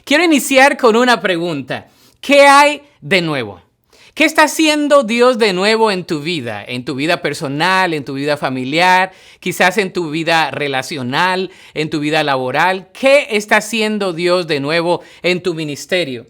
Quiero iniciar con una pregunta. ¿Qué hay de nuevo? ¿Qué está haciendo Dios de nuevo en tu vida? En tu vida personal, en tu vida familiar, quizás en tu vida relacional, en tu vida laboral. ¿Qué está haciendo Dios de nuevo en tu ministerio?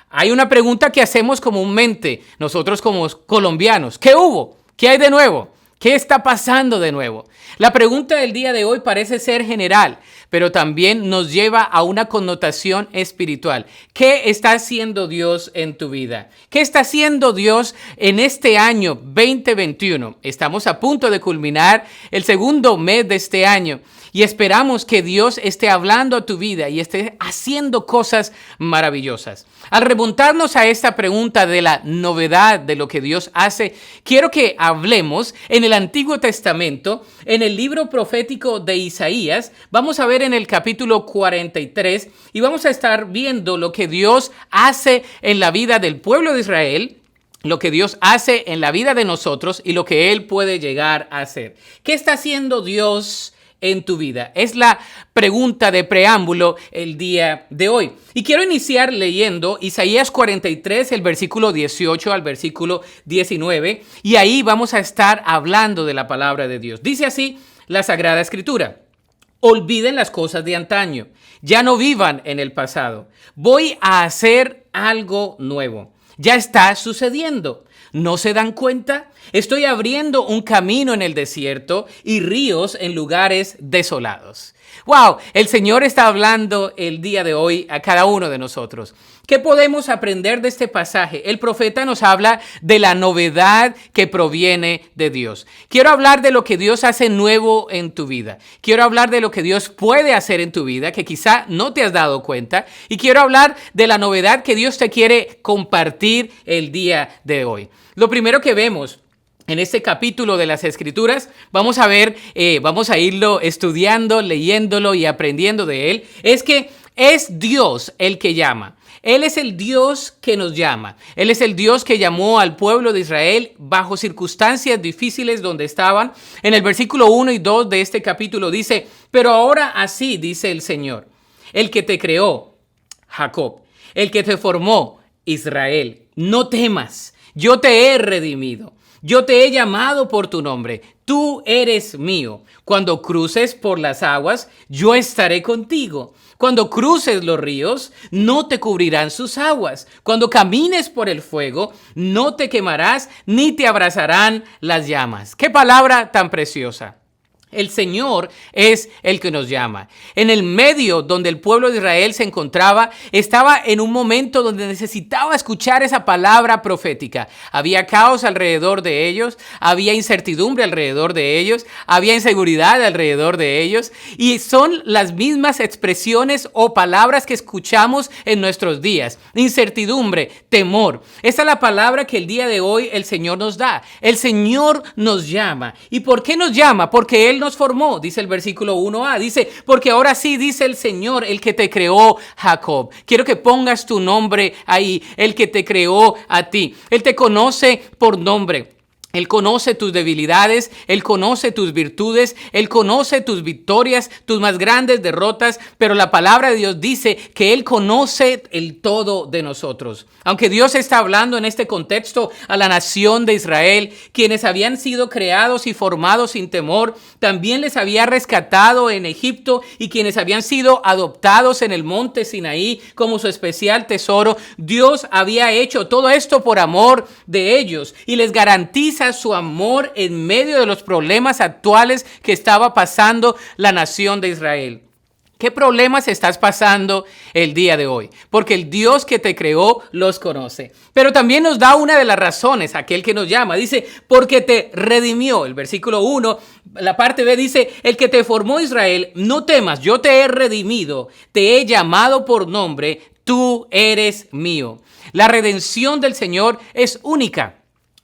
Hay una pregunta que hacemos comúnmente nosotros como colombianos. ¿Qué hubo? ¿Qué hay de nuevo? ¿Qué está pasando de nuevo? La pregunta del día de hoy parece ser general, pero también nos lleva a una connotación espiritual. ¿Qué está haciendo Dios en tu vida? ¿Qué está haciendo Dios en este año 2021? Estamos a punto de culminar el segundo mes de este año y esperamos que Dios esté hablando a tu vida y esté haciendo cosas maravillosas. Al remontarnos a esta pregunta de la novedad de lo que Dios hace, quiero que hablemos en el Antiguo Testamento, en el libro profético de Isaías. Vamos a ver en el capítulo 43 y vamos a estar viendo lo que Dios hace en la vida del pueblo de Israel, lo que Dios hace en la vida de nosotros y lo que Él puede llegar a hacer. ¿Qué está haciendo Dios en tu vida? Es la pregunta de preámbulo el día de hoy. Y quiero iniciar leyendo Isaías 43, el versículo 18 al versículo 19. Y ahí vamos a estar hablando de la palabra de Dios. Dice así la Sagrada Escritura. Olviden las cosas de antaño. Ya no vivan en el pasado. Voy a hacer algo nuevo. Ya está sucediendo. ¿No se dan cuenta? Estoy abriendo un camino en el desierto y ríos en lugares desolados. ¡Wow! El Señor está hablando el día de hoy a cada uno de nosotros. ¿Qué podemos aprender de este pasaje? El profeta nos habla de la novedad que proviene de Dios. Quiero hablar de lo que Dios hace nuevo en tu vida. Quiero hablar de lo que Dios puede hacer en tu vida, que quizá no te has dado cuenta. Y quiero hablar de la novedad que Dios te quiere compartir el día de hoy. Lo primero que vemos en este capítulo de las Escrituras, vamos a irlo estudiando, leyéndolo y aprendiendo de él, es que es Dios el que llama. Él es el Dios que nos llama. Él es el Dios que llamó al pueblo de Israel bajo circunstancias difíciles donde estaban. En el versículo 1 y 2 de este capítulo dice, pero ahora así dice el Señor, el que te creó, Jacob, el que te formó, Israel, no temas, yo te he redimido. Yo te he llamado por tu nombre, tú eres mío. Cuando cruces por las aguas, yo estaré contigo. Cuando cruces los ríos, no te cubrirán sus aguas. Cuando camines por el fuego, no te quemarás ni te abrazarán las llamas. ¡Qué palabra tan preciosa! El Señor es el que nos llama. En el medio donde el pueblo de Israel se encontraba, estaba en un momento donde necesitaba escuchar esa palabra profética. Había caos alrededor de ellos, había incertidumbre alrededor de ellos, había inseguridad alrededor de ellos. Y son las mismas expresiones o palabras que escuchamos en nuestros días. Incertidumbre, temor. Esa es la palabra que el día de hoy el Señor nos da. El Señor nos llama. ¿Y por qué nos llama? Porque Él nos formó, dice el versículo 1a, dice, porque ahora sí dice el Señor, el que te creó, Jacob. Quiero que pongas tu nombre ahí, el que te creó a ti. Él te conoce por nombre. Él conoce tus debilidades, Él conoce tus virtudes, Él conoce tus victorias, tus más grandes derrotas, pero la palabra de Dios dice que Él conoce el todo de nosotros. Aunque Dios está hablando en este contexto a la nación de Israel, quienes habían sido creados y formados sin temor, también les había rescatado en Egipto y quienes habían sido adoptados en el monte Sinaí como su especial tesoro, Dios había hecho todo esto por amor de ellos y les garantiza su amor en medio de los problemas actuales que estaba pasando la nación de Israel. ¿Qué problemas estás pasando el día de hoy? Porque el Dios que te creó los conoce. Pero también nos da una de las razones, aquel que nos llama. Dice, porque te redimió. El versículo 1, la parte B dice, el que te formó Israel, no temas, yo te he redimido, te he llamado por nombre, tú eres mío. La redención del Señor es única.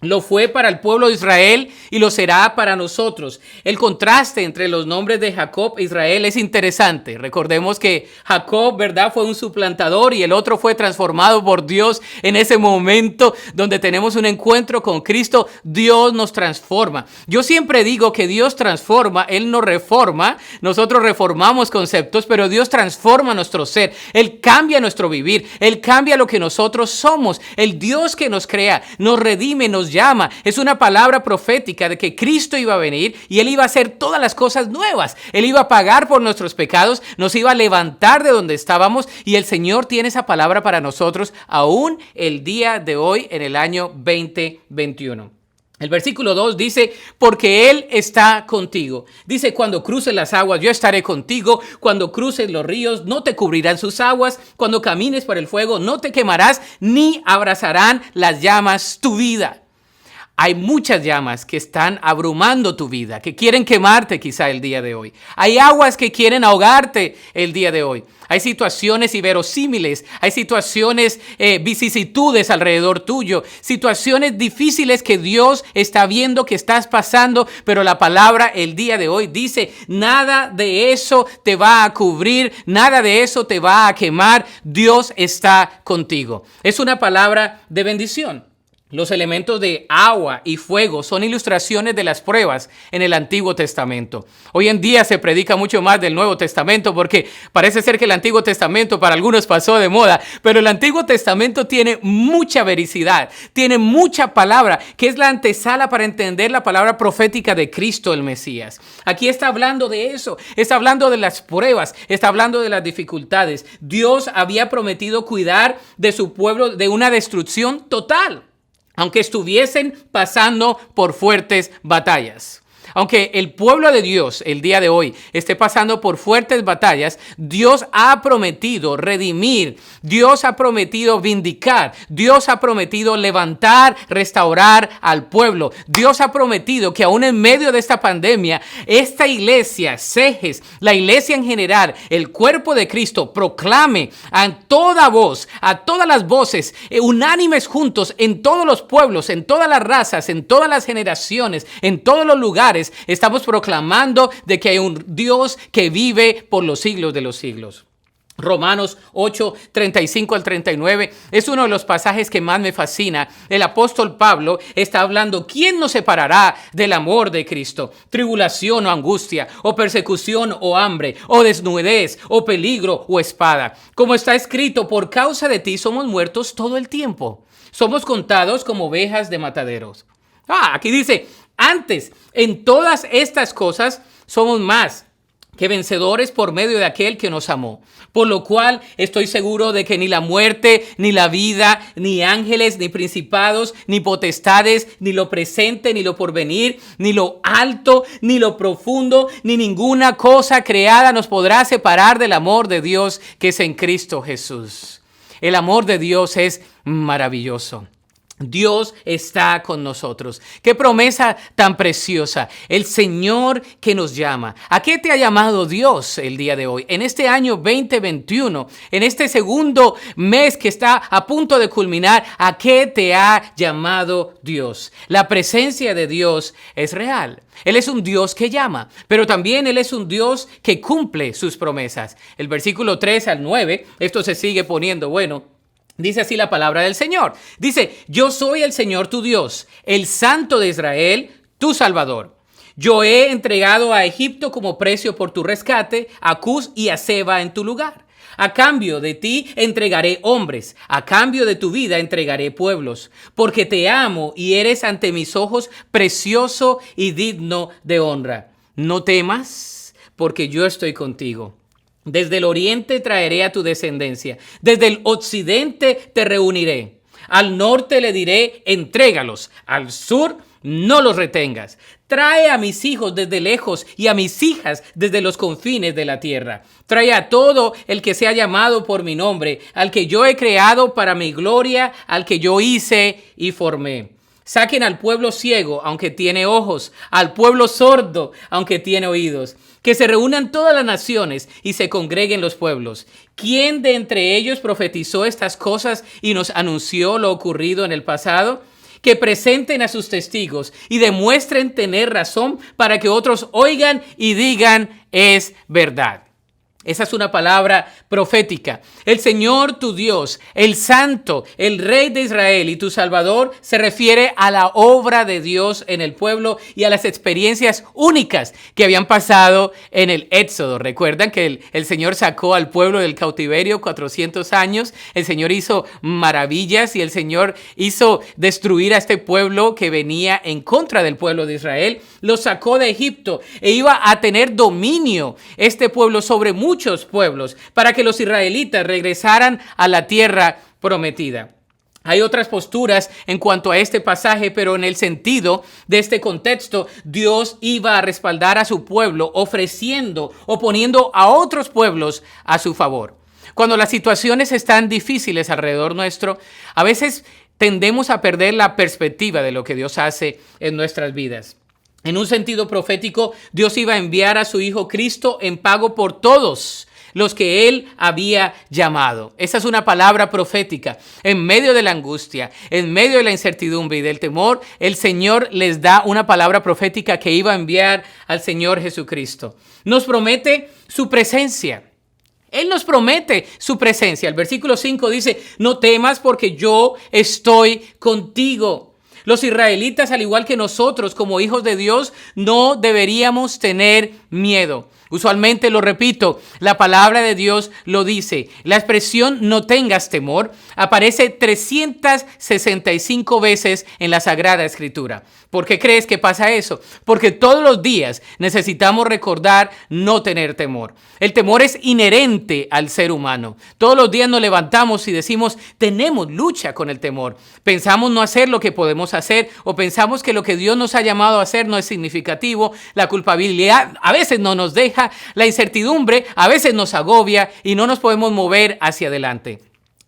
Lo fue para el pueblo de Israel y lo será para nosotros. El contraste entre los nombres de Jacob e Israel es interesante. Recordemos que Jacob, ¿verdad?, fue un suplantador y el otro fue transformado por Dios en ese momento donde tenemos un encuentro con Cristo. Dios nos transforma. Yo siempre digo que Dios transforma, Él no reforma. Nosotros reformamos conceptos, pero Dios transforma nuestro ser. Él cambia nuestro vivir. Él cambia lo que nosotros somos. El Dios que nos crea, nos redime, nos llama. Es una palabra profética de que Cristo iba a venir y Él iba a hacer todas las cosas nuevas. Él iba a pagar por nuestros pecados, nos iba a levantar de donde estábamos y el Señor tiene esa palabra para nosotros aún el día de hoy en el año 2021. El versículo 2 dice, porque Él está contigo. Dice, cuando cruces las aguas, yo estaré contigo. Cuando cruces los ríos, no te cubrirán sus aguas. Cuando camines por el fuego, no te quemarás, ni abrazarán las llamas tu vida. Hay muchas llamas que están abrumando tu vida, que quieren quemarte quizá el día de hoy. Hay aguas que quieren ahogarte el día de hoy. Hay situaciones inverosímiles, hay situaciones, vicisitudes alrededor tuyo, situaciones difíciles que Dios está viendo que estás pasando, pero la palabra el día de hoy dice, nada de eso te va a cubrir, nada de eso te va a quemar, Dios está contigo. Es una palabra de bendición. Los elementos de agua y fuego son ilustraciones de las pruebas en el Antiguo Testamento. Hoy en día se predica mucho más del Nuevo Testamento porque parece ser que el Antiguo Testamento para algunos pasó de moda, pero el Antiguo Testamento tiene mucha veracidad, tiene mucha palabra, que es la antesala para entender la palabra profética de Cristo el Mesías. Aquí está hablando de eso, está hablando de las pruebas, está hablando de las dificultades. Dios había prometido cuidar de su pueblo de una destrucción total, aunque estuviesen pasando por fuertes batallas. Aunque el pueblo de Dios el día de hoy esté pasando por fuertes batallas, Dios ha prometido redimir, Dios ha prometido vindicar, Dios ha prometido levantar, restaurar al pueblo. Dios ha prometido que aún en medio de esta pandemia, esta iglesia, Cejes, la iglesia en general, el cuerpo de Cristo, proclame a toda voz, a todas las voces, unánimes juntos en todos los pueblos, en todas las razas, en todas las generaciones, en todos los lugares. Estamos proclamando de que hay un Dios que vive por los siglos de los siglos. Romanos 8, 35 al 39 es uno de los pasajes que más me fascina. El apóstol Pablo está hablando, ¿quién nos separará del amor de Cristo? Tribulación o angustia, o persecución o hambre, o desnudez, o peligro o espada. Como está escrito, por causa de ti somos muertos todo el tiempo. Somos contados como ovejas de mataderos. Aquí dice, antes, en todas estas cosas somos más que vencedores por medio de aquel que nos amó. Por lo cual estoy seguro de que ni la muerte, ni la vida, ni ángeles, ni principados, ni potestades, ni lo presente, ni lo porvenir, ni lo alto, ni lo profundo, ni ninguna cosa creada nos podrá separar del amor de Dios que es en Cristo Jesús. El amor de Dios es maravilloso. Dios está con nosotros. Qué promesa tan preciosa. El Señor que nos llama. ¿A qué te ha llamado Dios el día de hoy? En este año 2021, en este segundo mes que está a punto de culminar, ¿a qué te ha llamado Dios? La presencia de Dios es real. Él es un Dios que llama, pero también Él es un Dios que cumple sus promesas. El versículo 3 al 9, esto se sigue poniendo bueno. Dice así la palabra del Señor. Dice, yo soy el Señor tu Dios, el Santo de Israel, tu Salvador. Yo he entregado a Egipto como precio por tu rescate, a Cus y a Seba en tu lugar. A cambio de ti entregaré hombres, a cambio de tu vida entregaré pueblos, porque te amo y eres ante mis ojos precioso y digno de honra. No temas, porque yo estoy contigo. Desde el oriente traeré a tu descendencia. Desde el occidente te reuniré. Al norte le diré, entrégalos. Al sur, no los retengas. Trae a mis hijos desde lejos y a mis hijas desde los confines de la tierra. Trae a todo el que sea llamado por mi nombre, al que yo he creado para mi gloria, al que yo hice y formé. Saquen al pueblo ciego, aunque tiene ojos, al pueblo sordo, aunque tiene oídos. Que se reúnan todas las naciones y se congreguen los pueblos. ¿Quién de entre ellos profetizó estas cosas y nos anunció lo ocurrido en el pasado? que presenten a sus testigos y demuestren tener razón para que otros oigan y digan es verdad. Esa es una palabra profética. El Señor tu Dios, el Santo, el Rey de Israel y tu Salvador se refiere a la obra de Dios en el pueblo y a las experiencias únicas que habían pasado en el Éxodo. Recuerdan que el Señor sacó al pueblo del cautiverio 400 años. El Señor hizo maravillas y el Señor hizo destruir a este pueblo que venía en contra del pueblo de Israel. Lo sacó de Egipto e iba a tener dominio este pueblo sobre muchos pueblos para que los israelitas regresaran a la tierra prometida. Hay otras posturas en cuanto a este pasaje, pero en el sentido de este contexto, Dios iba a respaldar a su pueblo ofreciendo o poniendo a otros pueblos a su favor. Cuando las situaciones están difíciles alrededor nuestro, a veces tendemos a perder la perspectiva de lo que Dios hace en nuestras vidas. En un sentido profético, Dios iba a enviar a su Hijo Cristo en pago por todos los que Él había llamado. Esa es una palabra profética. En medio de la angustia, en medio de la incertidumbre y del temor, el Señor les da una palabra profética que iba a enviar al Señor Jesucristo. Nos promete su presencia. Él nos promete su presencia. El versículo 5 dice, no temas porque yo estoy contigo. Los israelitas, al igual que nosotros como hijos de Dios, no deberíamos tener miedo. Usualmente, lo repito, la palabra de Dios lo dice. La expresión no tengas temor aparece 365 veces en la Sagrada Escritura. ¿Por qué crees que pasa eso? Porque todos los días necesitamos recordar no tener temor. El temor es inherente al ser humano. Todos los días nos levantamos y decimos, tenemos lucha con el temor. Pensamos no hacer lo que podemos hacer o pensamos que lo que Dios nos ha llamado a hacer no es significativo. La culpabilidad a veces no nos deja, la incertidumbre a veces nos agobia y no nos podemos mover hacia adelante.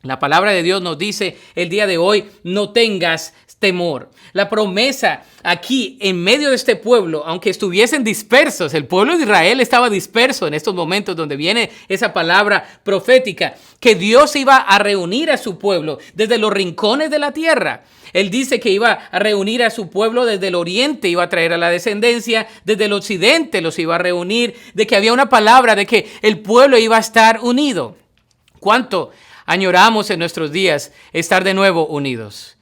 La palabra de Dios nos dice el día de hoy, no tengas temor. La promesa aquí en medio de este pueblo, aunque estuviesen dispersos, el pueblo de Israel estaba disperso en estos momentos donde viene esa palabra profética, que Dios iba a reunir a su pueblo desde los rincones de la tierra. Él dice que iba a reunir a su pueblo desde el oriente, iba a traer a la descendencia, desde el occidente los iba a reunir, de que había una palabra de que el pueblo iba a estar unido. ¿Cuánto añoramos en nuestros días estar de nuevo unidos?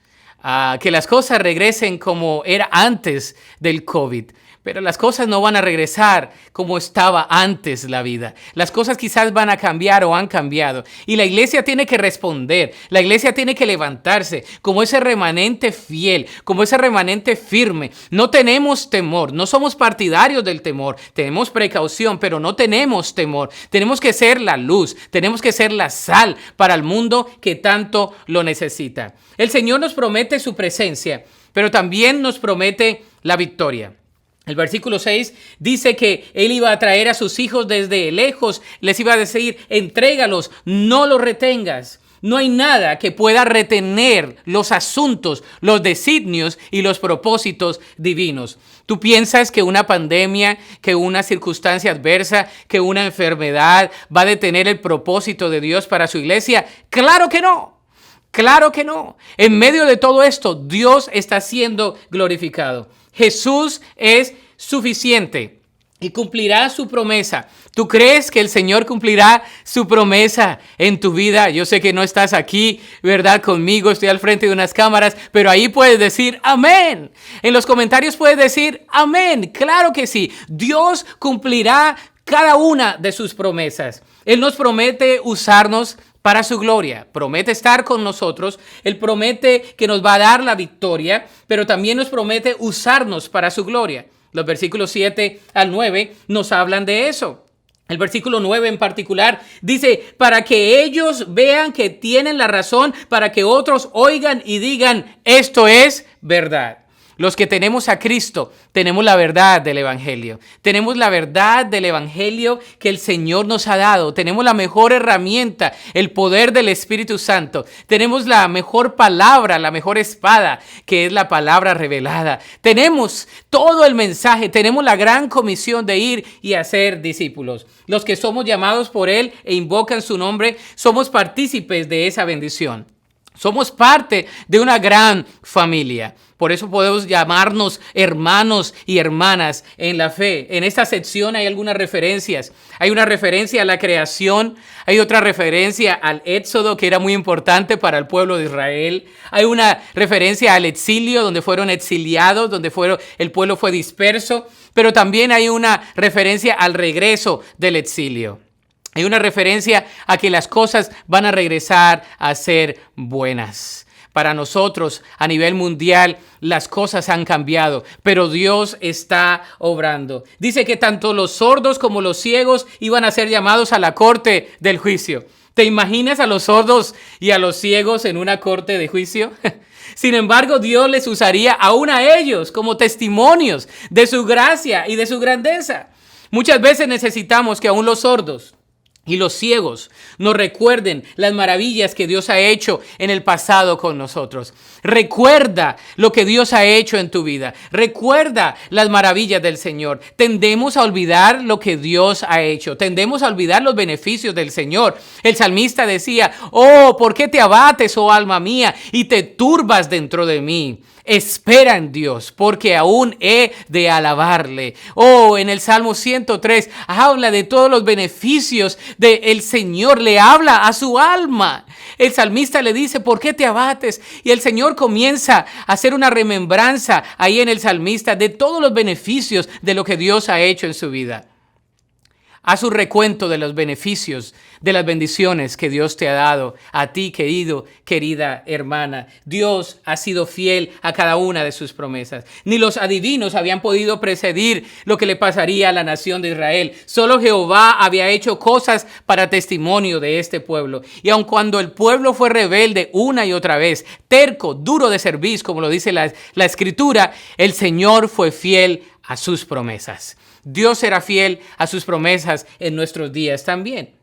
Que las cosas regresen como era antes del COVID. Pero las cosas no van a regresar como estaba antes la vida. Las cosas quizás van a cambiar o han cambiado. Y la iglesia tiene que responder. La iglesia tiene que levantarse como ese remanente fiel, como ese remanente firme. No tenemos temor. No somos partidarios del temor. Tenemos precaución, pero no tenemos temor. Tenemos que ser la luz. Tenemos que ser la sal para el mundo que tanto lo necesita. El Señor nos promete su presencia, pero también nos promete la victoria. El versículo 6 dice que Él iba a traer a sus hijos desde lejos, les iba a decir, entrégalos, no los retengas. No hay nada que pueda retener los asuntos, los designios y los propósitos divinos. ¿Tú piensas que una pandemia, que una circunstancia adversa, que una enfermedad va a detener el propósito de Dios para su iglesia? ¡Claro que no! Claro que no. En medio de todo esto, Dios está siendo glorificado. Jesús es suficiente y cumplirá su promesa. ¿Tú crees que el Señor cumplirá su promesa en tu vida? Yo sé que no estás aquí, ¿verdad? Conmigo, estoy al frente de unas cámaras, pero ahí puedes decir amén. En los comentarios puedes decir amén. Claro que sí. Dios cumplirá cada una de sus promesas. Él nos promete usarnos para su gloria, promete estar con nosotros, Él promete que nos va a dar la victoria, pero también nos promete usarnos para su gloria. Los versículos 7 al 9 nos hablan de eso. El versículo 9 en particular dice, para que ellos vean que tienen la razón, para que otros oigan y digan, esto es verdad. Los que tenemos a Cristo, tenemos la verdad del Evangelio. Tenemos la verdad del Evangelio que el Señor nos ha dado. Tenemos la mejor herramienta, el poder del Espíritu Santo. Tenemos la mejor palabra, la mejor espada, que es la palabra revelada. Tenemos todo el mensaje, tenemos la gran comisión de ir y hacer discípulos. Los que somos llamados por Él e invocan su nombre, somos partícipes de esa bendición. Somos parte de una gran familia. Por eso podemos llamarnos hermanos y hermanas en la fe. En esta sección hay algunas referencias. Hay una referencia a la creación. Hay otra referencia al éxodo, que era muy importante para el pueblo de Israel. Hay una referencia al exilio, donde fueron exiliados, donde el pueblo fue disperso. Pero también hay una referencia al regreso del exilio. Hay una referencia a que las cosas van a regresar a ser buenas. Para nosotros, a nivel mundial, las cosas han cambiado, pero Dios está obrando. Dice que tanto los sordos como los ciegos iban a ser llamados a la corte del juicio. ¿Te imaginas a los sordos y a los ciegos en una corte de juicio? Sin embargo, Dios les usaría aún a ellos como testimonios de su gracia y de su grandeza. Muchas veces necesitamos que aún los sordos y los ciegos nos recuerden las maravillas que Dios ha hecho en el pasado con nosotros. Recuerda lo que Dios ha hecho en tu vida. Recuerda las maravillas del Señor. Tendemos a olvidar lo que Dios ha hecho. Tendemos a olvidar los beneficios del Señor. El salmista decía: oh, ¿por qué te abates, oh alma mía, y te turbas dentro de mí? Espera en Dios, porque aún he de alabarle. Oh, en el Salmo 103 habla de todos los beneficios del Señor. Le habla a su alma. El salmista le dice: ¿por qué te abates? Y el Señor comienza a hacer una remembranza ahí en el salmista de todos los beneficios de lo que Dios ha hecho en su vida. Haz un recuento de los beneficios, de las bendiciones que Dios te ha dado a ti, querida hermana. Dios ha sido fiel a cada una de sus promesas. Ni los adivinos habían podido predecir lo que le pasaría a la nación de Israel. Solo Jehová había hecho cosas para testimonio de este pueblo. Y aun cuando el pueblo fue rebelde una y otra vez, terco, duro de cerviz, como lo dice la Escritura, el Señor fue fiel a sus promesas. Dios será fiel a sus promesas en nuestros días también.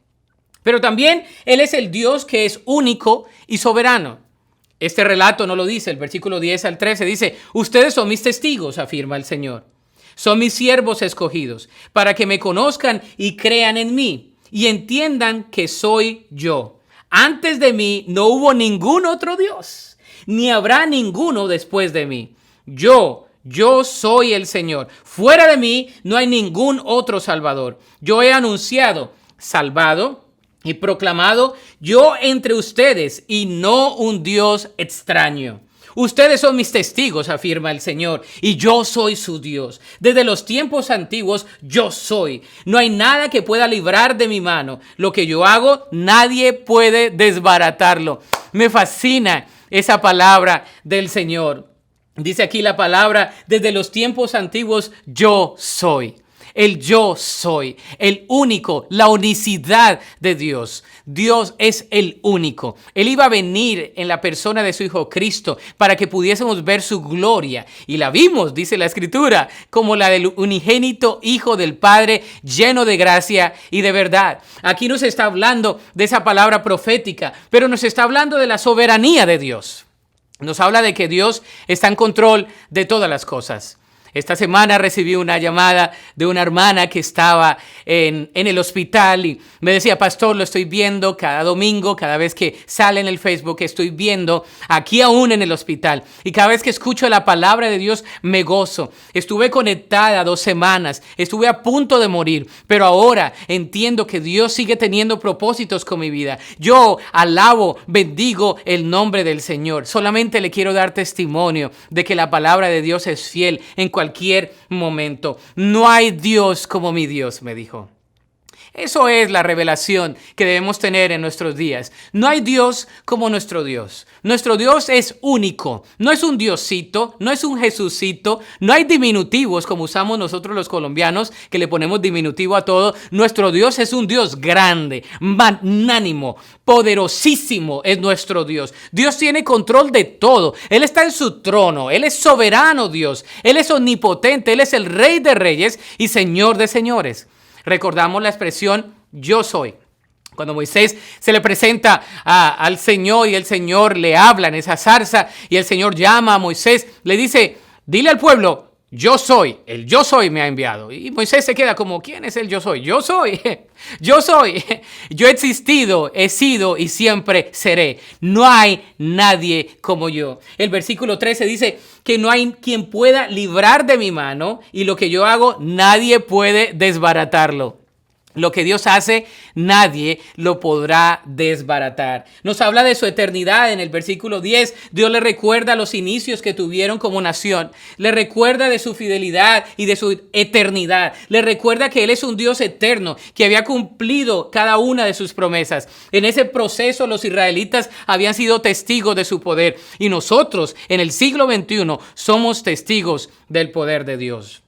Pero también Él es el Dios que es único y soberano. Este relato no lo dice, el versículo 10 al 13 dice: ustedes son mis testigos, afirma el Señor. Son mis siervos escogidos, para que me conozcan y crean en mí, y entiendan que soy yo. Antes de mí no hubo ningún otro Dios, ni habrá ninguno después de mí. Yo soy el Señor. Fuera de mí no hay ningún otro Salvador. Yo he anunciado, salvado y proclamado yo entre ustedes, y no un Dios extraño. Ustedes son mis testigos, afirma el Señor, y yo soy su Dios. Desde los tiempos antiguos yo soy. No hay nada que pueda librar de mi mano. Lo que yo hago, nadie puede desbaratarlo. Me fascina esa palabra del Señor. Dice aquí la palabra: desde los tiempos antiguos yo soy. El yo soy, el único, la unicidad de Dios. Dios es el único. Él iba a venir en la persona de su Hijo Cristo para que pudiésemos ver su gloria. Y la vimos, dice la Escritura, como la del unigénito Hijo del Padre, lleno de gracia y de verdad. Aquí nos está hablando de esa palabra profética, pero nos está hablando de la soberanía de Dios. Nos habla de que Dios está en control de todas las cosas. Esta semana recibí una llamada de una hermana que estaba en el hospital y me decía: pastor, lo estoy viendo cada domingo, cada vez que sale en el Facebook, estoy viendo aquí aún en el hospital. Y cada vez que escucho la palabra de Dios me gozo. Estuve conectada 2 semanas, estuve a punto de morir, pero ahora entiendo que Dios sigue teniendo propósitos con mi vida. Yo alabo, bendigo el nombre del Señor. Solamente le quiero dar testimonio de que la palabra de Dios es fiel en cualquier momento. No hay Dios como mi Dios, me dijo. Eso es la revelación que debemos tener en nuestros días. No hay Dios como nuestro Dios. Nuestro Dios es único. No es un Diosito, no es un Jesucito. No hay diminutivos como usamos nosotros los colombianos, que le ponemos diminutivo a todo. Nuestro Dios es un Dios grande, magnánimo, poderosísimo es nuestro Dios. Dios tiene control de todo. Él está en su trono. Él es soberano Dios. Él es omnipotente. Él es el Rey de Reyes y Señor de Señores. Recordamos la expresión yo soy. Cuando Moisés se le presenta al Señor y el Señor le habla en esa zarza y el Señor llama a Moisés, le dice: dile al pueblo, Yo soy, el yo soy me ha enviado. Y Moisés se queda como, ¿quién es el yo soy? Yo soy, yo soy. Yo he existido, he sido y siempre seré. No hay nadie como yo. El versículo 13 dice que no hay quien pueda librar de mi mano y lo que yo hago, nadie puede desbaratarlo. Lo que Dios hace, nadie lo podrá desbaratar. Nos habla de su eternidad en el versículo 10. Dios le recuerda los inicios que tuvieron como nación. Le recuerda de su fidelidad y de su eternidad. Le recuerda que Él es un Dios eterno, que había cumplido cada una de sus promesas. En ese proceso los israelitas habían sido testigos de su poder. Y nosotros, en el siglo XXI, somos testigos del poder de Dios.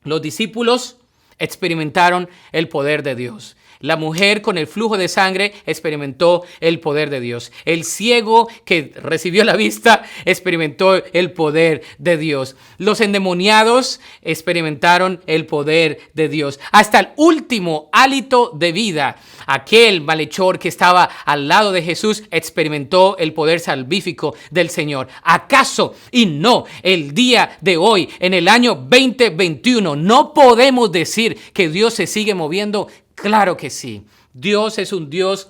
Los discípulos experimentaron el poder de Dios. La mujer con el flujo de sangre experimentó el poder de Dios. El ciego que recibió la vista experimentó el poder de Dios. Los endemoniados experimentaron el poder de Dios. Hasta el último hálito de vida, aquel malhechor que estaba al lado de Jesús experimentó el poder salvífico del Señor. ¿Acaso y no el día de hoy, en el año 2021, no podemos decir que Dios se sigue moviendo? Claro que sí. Dios es un Dios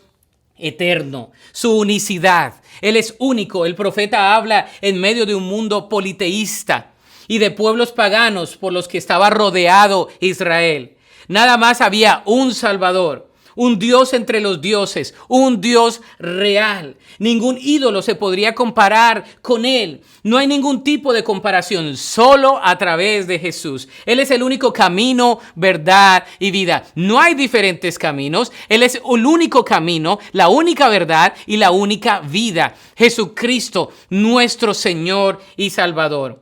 eterno. Su unicidad. Él es único. El profeta habla en medio de un mundo politeísta y de pueblos paganos por los que estaba rodeado Israel. Nada más había un Salvador. Un Dios entre los dioses, un Dios real. Ningún ídolo se podría comparar con Él. No hay ningún tipo de comparación, solo a través de Jesús. Él es el único camino, verdad y vida. No hay diferentes caminos. Él es el único camino, la única verdad y la única vida. Jesucristo, nuestro Señor y Salvador.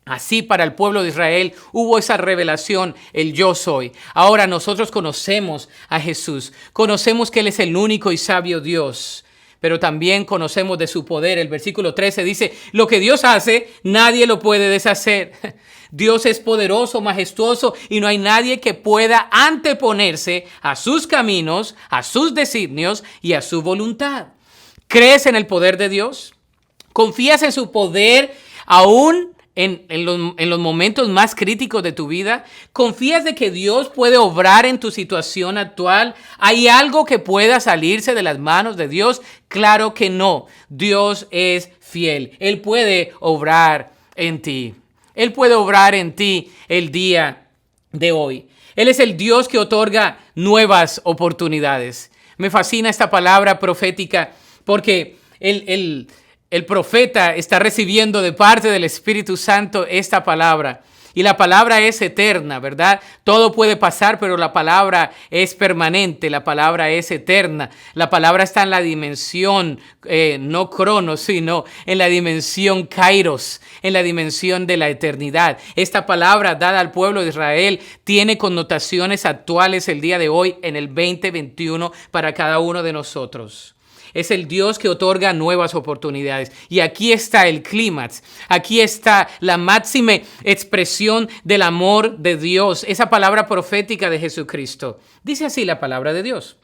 Así para el pueblo de Israel hubo esa revelación, el yo soy. Ahora nosotros conocemos a Jesús, conocemos que Él es el único y sabio Dios, pero también conocemos de su poder. El versículo 13 dice, lo que Dios hace, nadie lo puede deshacer. Dios es poderoso, majestuoso y no hay nadie que pueda anteponerse a sus caminos, a sus designios y a su voluntad. ¿Crees en el poder de Dios? ¿Confías en su poder aún en los momentos más críticos de tu vida? ¿Confías de que Dios puede obrar en tu situación actual? ¿Hay algo que pueda salirse de las manos de Dios? Claro que no. Dios es fiel. Él puede obrar en ti. Él puede obrar en ti el día de hoy. Él es el Dios que otorga nuevas oportunidades. Me fascina esta palabra profética porque el profeta está recibiendo de parte del Espíritu Santo esta palabra. Y la palabra es eterna, ¿verdad? Todo puede pasar, pero la palabra es permanente, la palabra es eterna. La palabra está en la dimensión, no cronos, sino en la dimensión kairos, en la dimensión de la eternidad. Esta palabra dada al pueblo de Israel tiene connotaciones actuales el día de hoy, en el 2021, para cada uno de nosotros. Es el Dios que otorga nuevas oportunidades. Y aquí está el clímax. Aquí está la máxima expresión del amor de Dios. Esa palabra profética de Jesucristo. Dice así la palabra de Dios.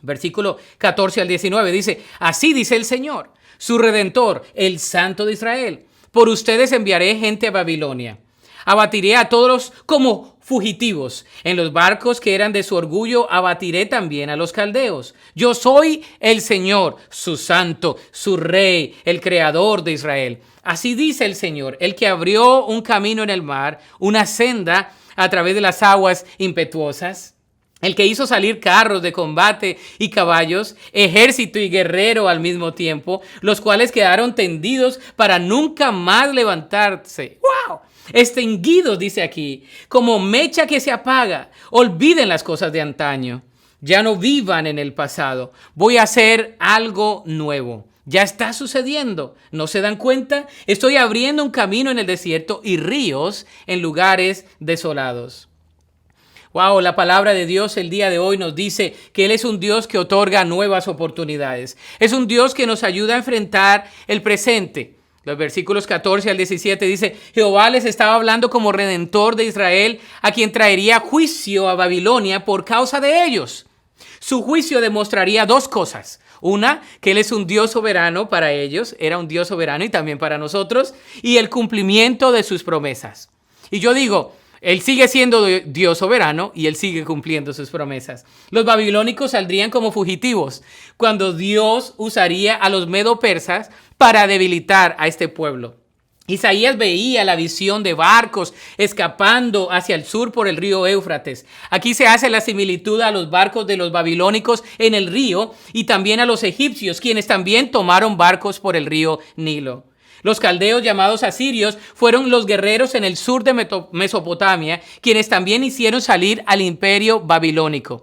Versículo 14 al 19 dice, así dice el Señor, su Redentor, el Santo de Israel. Por ustedes enviaré gente a Babilonia. Abatiré a todos como fugitivos. En los barcos que eran de su orgullo, abatiré también a los caldeos. Yo soy el Señor, su santo, su rey, el creador de Israel. Así dice el Señor, el que abrió un camino en el mar, una senda a través de las aguas impetuosas. El que hizo salir carros de combate y caballos, ejército y guerrero al mismo tiempo, los cuales quedaron tendidos para nunca más levantarse. ¡Wow! Extinguidos, dice aquí, como mecha que se apaga. Olviden las cosas de antaño. Ya no vivan en el pasado. Voy a hacer algo nuevo. Ya está sucediendo. ¿No se dan cuenta? Estoy abriendo un camino en el desierto y ríos en lugares desolados. Wow, la palabra de Dios el día de hoy nos dice que Él es un Dios que otorga nuevas oportunidades. Es un Dios que nos ayuda a enfrentar el presente. Los versículos 14 al 17 dice, Jehová les estaba hablando como Redentor de Israel, a quien traería juicio a Babilonia por causa de ellos. Su juicio demostraría dos cosas. Una, que Él es un Dios soberano para ellos, era un Dios soberano y también para nosotros, y el cumplimiento de sus promesas. Y yo digo, Él sigue siendo Dios soberano y Él sigue cumpliendo sus promesas. Los babilónicos saldrían como fugitivos cuando Dios usaría a los medo-persas para debilitar a este pueblo. Isaías veía la visión de barcos escapando hacia el sur por el río Éufrates. Aquí se hace la similitud a los barcos de los babilónicos en el río y también a los egipcios, quienes también tomaron barcos por el río Nilo. Los caldeos llamados asirios fueron los guerreros en el sur de Mesopotamia, quienes también hicieron salir al imperio babilónico.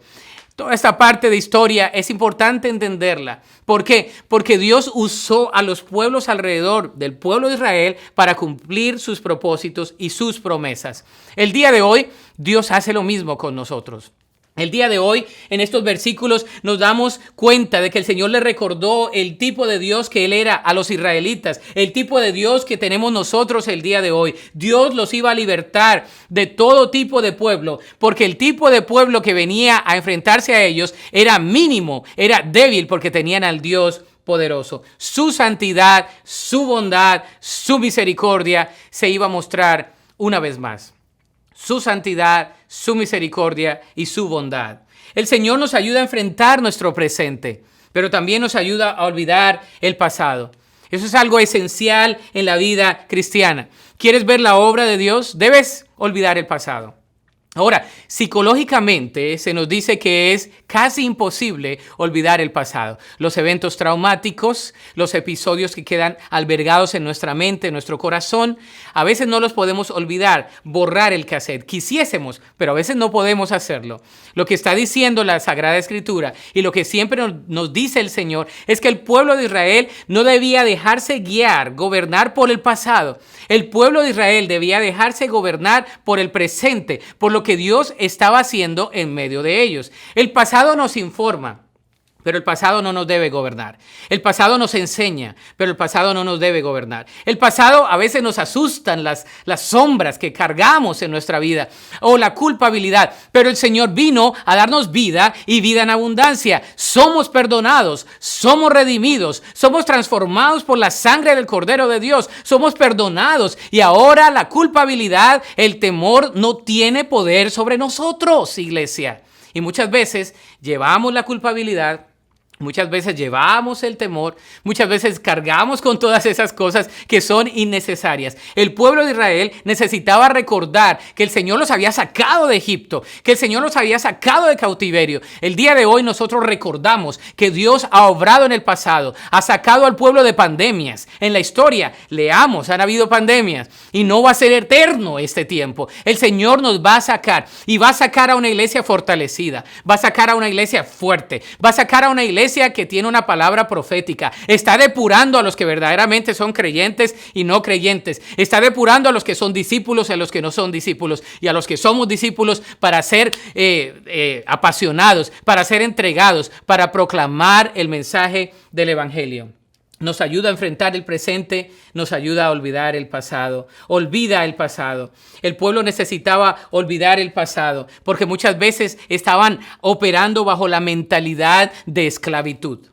Toda esta parte de historia es importante entenderla. ¿Por qué? Porque Dios usó a los pueblos alrededor del pueblo de Israel para cumplir sus propósitos y sus promesas. El día de hoy, Dios hace lo mismo con nosotros. El día de hoy, en estos versículos, nos damos cuenta de que el Señor le recordó el tipo de Dios que Él era a los israelitas, el tipo de Dios que tenemos nosotros el día de hoy. Dios los iba a libertar de todo tipo de pueblo, porque el tipo de pueblo que venía a enfrentarse a ellos era mínimo, era débil, porque tenían al Dios poderoso. Su santidad, su bondad, su misericordia se iba a mostrar una vez más. Su santidad, su misericordia y su bondad. El Señor nos ayuda a enfrentar nuestro presente, pero también nos ayuda a olvidar el pasado. Eso es algo esencial en la vida cristiana. ¿Quieres ver la obra de Dios? Debes olvidar el pasado. Ahora, psicológicamente se nos dice que es casi imposible olvidar el pasado. Los eventos traumáticos, los episodios que quedan albergados en nuestra mente, en nuestro corazón, a veces no los podemos olvidar, borrar el cassette. Quisiésemos, pero a veces no podemos hacerlo. Lo que está diciendo la Sagrada Escritura y lo que siempre nos dice el Señor es que el pueblo de Israel no debía dejarse guiar, gobernar por el pasado. El pueblo de Israel debía dejarse gobernar por el presente, por lo que Dios estaba haciendo en medio de ellos. El pasado nos informa, pero el pasado no nos debe gobernar. El pasado nos enseña, pero el pasado no nos debe gobernar. El pasado a veces nos asustan las sombras que cargamos en nuestra vida o la culpabilidad, pero el Señor vino a darnos vida y vida en abundancia. Somos perdonados, somos redimidos, somos transformados por la sangre del Cordero de Dios, somos perdonados y ahora la culpabilidad, el temor no tiene poder sobre nosotros, iglesia. Y muchas veces llevamos la culpabilidad, muchas veces llevamos el temor, muchas veces cargamos con todas esas cosas que son innecesarias. El pueblo de Israel necesitaba recordar que el Señor los había sacado de Egipto, que el Señor los había sacado de cautiverio. El día de hoy nosotros recordamos que Dios ha obrado en el pasado, ha sacado al pueblo de pandemias. En la historia, leamos, han habido pandemias y no va a ser eterno este tiempo. El Señor nos va a sacar y va a sacar a una iglesia fortalecida, va a sacar a una iglesia fuerte, va a sacar a una iglesia que tiene una palabra profética. Está depurando a los que verdaderamente son creyentes y no creyentes. Está depurando a los que son discípulos y a los que no son discípulos. Y a los que somos discípulos para ser apasionados, para ser entregados, para proclamar el mensaje del evangelio. Nos ayuda a enfrentar el presente, nos ayuda a olvidar el pasado. Olvida el pasado. El pueblo necesitaba olvidar el pasado porque muchas veces estaban operando bajo la mentalidad de esclavitud.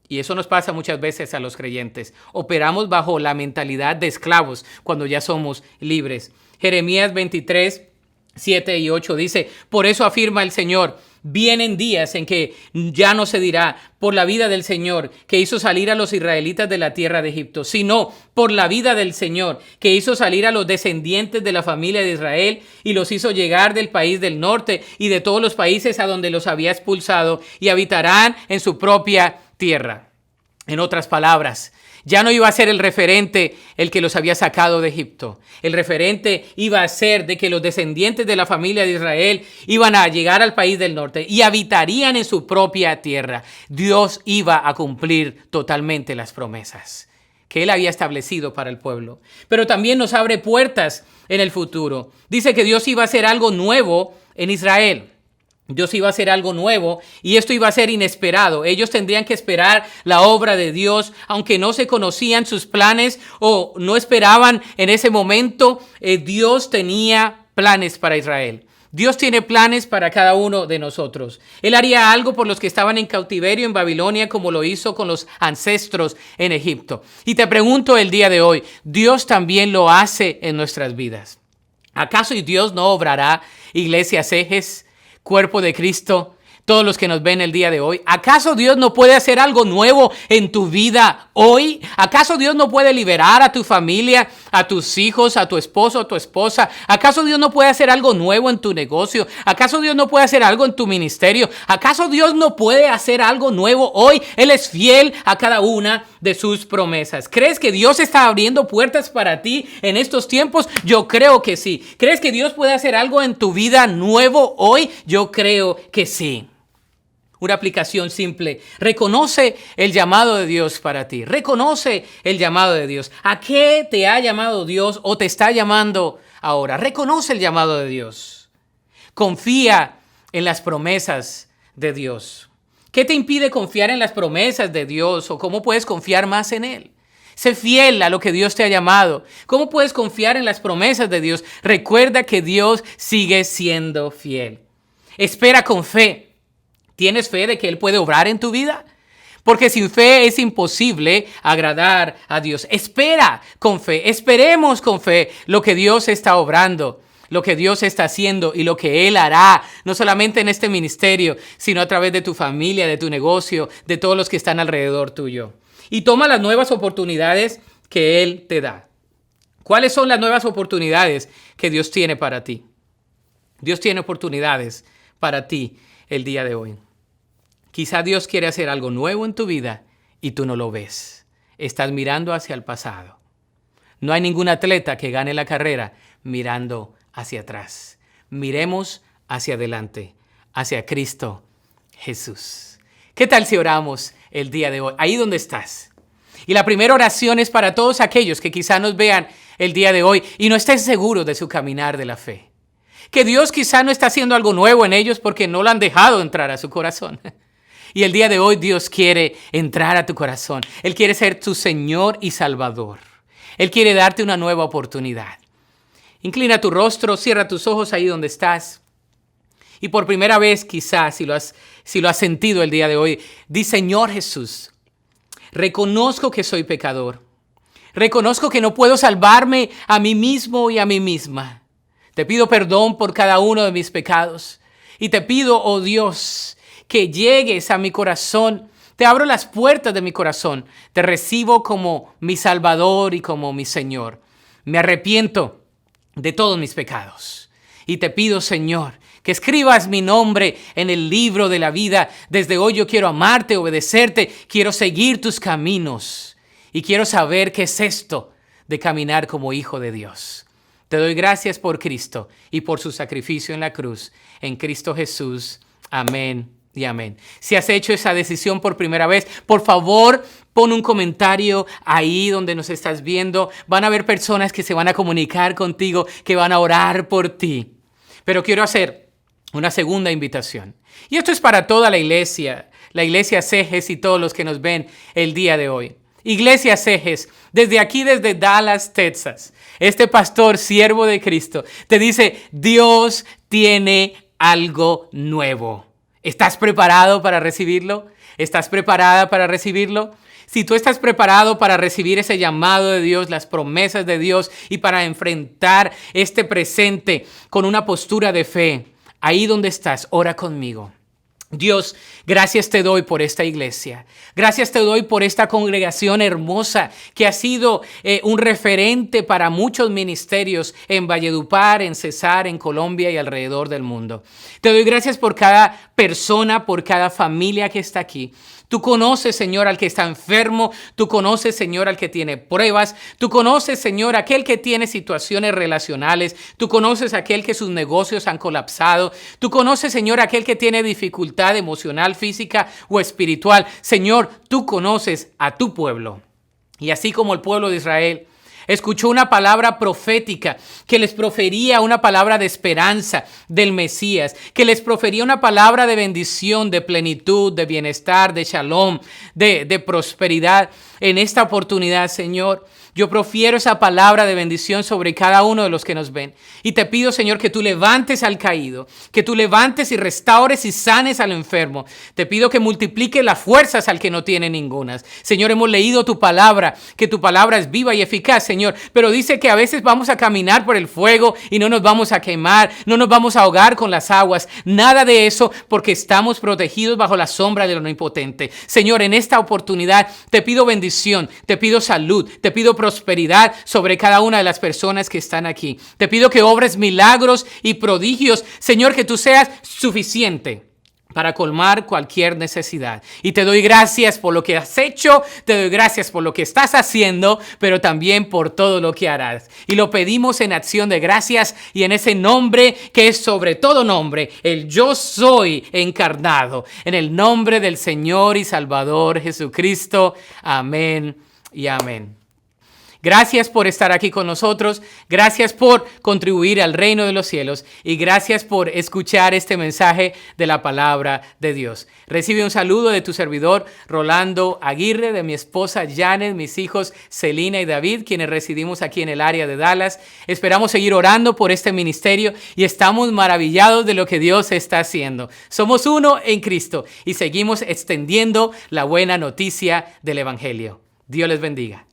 Y eso nos pasa muchas veces a los creyentes. Operamos bajo la mentalidad de esclavos cuando ya somos libres. Jeremías 23, 7 y 8 dice, por eso afirma el Señor, vienen días en que ya no se dirá por la vida del Señor que hizo salir a los israelitas de la tierra de Egipto, sino por la vida del Señor que hizo salir a los descendientes de la familia de Israel y los hizo llegar del país del norte y de todos los países a donde los había expulsado y habitarán en su propia tierra. En otras palabras, ya no iba a ser el referente el que los había sacado de Egipto. El referente iba a ser de que los descendientes de la familia de Israel iban a llegar al país del norte y habitarían en su propia tierra. Dios iba a cumplir totalmente las promesas que Él había establecido para el pueblo. Pero también nos abre puertas en el futuro. Dice que Dios iba a hacer algo nuevo en Israel. Dios iba a hacer algo nuevo y esto iba a ser inesperado. Ellos tendrían que esperar la obra de Dios, aunque no se conocían sus planes o no esperaban en ese momento. Dios tenía planes para Israel. Dios tiene planes para cada uno de nosotros. Él haría algo por los que estaban en cautiverio en Babilonia como lo hizo con los ancestros en Egipto. Y te pregunto el día de hoy, ¿Dios también lo hace en nuestras vidas? ¿Acaso Dios no obrará, iglesia Cejes, cuerpo de Cristo, todos los que nos ven el día de hoy? ¿Acaso Dios no puede hacer algo nuevo en tu vida hoy? ¿Acaso Dios no puede liberar a tu familia, a tus hijos, a tu esposo, a tu esposa? ¿Acaso Dios no puede hacer algo nuevo en tu negocio? ¿Acaso Dios no puede hacer algo en tu ministerio? ¿Acaso Dios no puede hacer algo nuevo hoy? Él es fiel a cada una de sus promesas. ¿Crees que Dios está abriendo puertas para ti en estos tiempos? Yo creo que sí. ¿Crees que Dios puede hacer algo en tu vida nuevo hoy? Yo creo que sí. Una aplicación simple. Reconoce el llamado de Dios para ti. Reconoce el llamado de Dios. ¿A qué te ha llamado Dios o te está llamando ahora? Reconoce el llamado de Dios. Confía en las promesas de Dios. ¿Qué te impide confiar en las promesas de Dios o cómo puedes confiar más en Él? Sé fiel a lo que Dios te ha llamado. ¿Cómo puedes confiar en las promesas de Dios? Recuerda que Dios sigue siendo fiel. Espera con fe. ¿Tienes fe de que Él puede obrar en tu vida? Porque sin fe es imposible agradar a Dios. Espera con fe, esperemos con fe lo que Dios está obrando, lo que Dios está haciendo y lo que Él hará, no solamente en este ministerio, sino a través de tu familia, de tu negocio, de todos los que están alrededor tuyo. Y toma las nuevas oportunidades que Él te da. ¿Cuáles son las nuevas oportunidades que Dios tiene para ti? Dios tiene oportunidades para ti el día de hoy. Quizá Dios quiere hacer algo nuevo en tu vida y tú no lo ves. Estás mirando hacia el pasado. No hay ningún atleta que gane la carrera mirando hacia atrás. Miremos hacia adelante, hacia Cristo Jesús. ¿Qué tal si oramos el día de hoy? Ahí donde estás. Y la primera oración es para todos aquellos que quizá nos vean el día de hoy y no estén seguros de su caminar de la fe. Que Dios quizá no está haciendo algo nuevo en ellos porque no lo han dejado entrar a su corazón. Y el día de hoy Dios quiere entrar a tu corazón. Él quiere ser tu Señor y Salvador. Él quiere darte una nueva oportunidad. Inclina tu rostro, cierra tus ojos ahí donde estás. Y por primera vez quizás, si lo has sentido el día de hoy, di: Señor Jesús, reconozco que soy pecador. Reconozco que no puedo salvarme a mí mismo y a mí misma. Te pido perdón por cada uno de mis pecados. Y te pido, oh Dios, que llegues a mi corazón. Te abro las puertas de mi corazón. Te recibo como mi Salvador y como mi Señor. Me arrepiento de todos mis pecados. Y te pido, Señor, que escribas mi nombre en el libro de la vida. Desde hoy yo quiero amarte, obedecerte. Quiero seguir tus caminos. Y quiero saber qué es esto de caminar como hijo de Dios. Te doy gracias por Cristo y por su sacrificio en la cruz. En Cristo Jesús. Amén y amén. Si has hecho esa decisión por primera vez, por favor, pon un comentario ahí donde nos estás viendo. Van a haber personas que se van a comunicar contigo, que van a orar por ti. Pero quiero hacer una segunda invitación. Y esto es para toda la iglesia Cejes y todos los que nos ven el día de hoy. Iglesia Cejes, desde aquí, desde Dallas, Texas, este pastor, siervo de Cristo, te dice: Dios tiene algo nuevo. ¿Estás preparado para recibirlo? ¿Estás preparada para recibirlo? Si tú estás preparado para recibir ese llamado de Dios, las promesas de Dios y para enfrentar este presente con una postura de fe, ahí donde estás, ora conmigo. Dios, gracias te doy por esta iglesia. Gracias te doy por esta congregación hermosa que ha sido un referente para muchos ministerios en Valledupar, en Cesar, en Colombia y alrededor del mundo. Te doy gracias por cada persona, por cada familia que está aquí. Tú conoces, Señor, al que está enfermo. Tú conoces, Señor, al que tiene pruebas. Tú conoces, Señor, aquel que tiene situaciones relacionales. Tú conoces aquel que sus negocios han colapsado. Tú conoces, Señor, aquel que tiene dificultad emocional, física o espiritual. Señor, tú conoces a tu pueblo. Y así como el pueblo de Israel escuchó una palabra profética que les profería una palabra de esperanza del Mesías, que les profería una palabra de bendición, de plenitud, de bienestar, de shalom, de prosperidad. En esta oportunidad, Señor, yo profiero esa palabra de bendición sobre cada uno de los que nos ven. Y te pido, Señor, que tú levantes al caído, que tú levantes y restaures y sanes al enfermo. Te pido que multiplique las fuerzas al que no tiene ningunas. Señor, hemos leído tu palabra, que tu palabra es viva y eficaz, Señor. Pero dice que a veces vamos a caminar por el fuego y no nos vamos a quemar, no nos vamos a ahogar con las aguas. Nada de eso, porque estamos protegidos bajo la sombra del Omnipotente. Señor, en esta oportunidad te pido bendición, te pido salud, te pido prosperidad sobre cada una de las personas que están aquí. Te pido que obres milagros y prodigios, Señor, que tú seas suficiente para colmar cualquier necesidad. Y te doy gracias por lo que has hecho, te doy gracias por lo que estás haciendo, pero también por todo lo que harás. Y lo pedimos en acción de gracias y en ese nombre que es sobre todo nombre, el Yo Soy encarnado, en el nombre del Señor y Salvador Jesucristo. Amén y amén. Gracias por estar aquí con nosotros, gracias por contribuir al reino de los cielos y gracias por escuchar este mensaje de la palabra de Dios. Recibe un saludo de tu servidor Rolando Aguirre, de mi esposa Janet, mis hijos Celina y David, quienes residimos aquí en el área de Dallas. Esperamos seguir orando por este ministerio y estamos maravillados de lo que Dios está haciendo. Somos uno en Cristo y seguimos extendiendo la buena noticia del Evangelio. Dios les bendiga.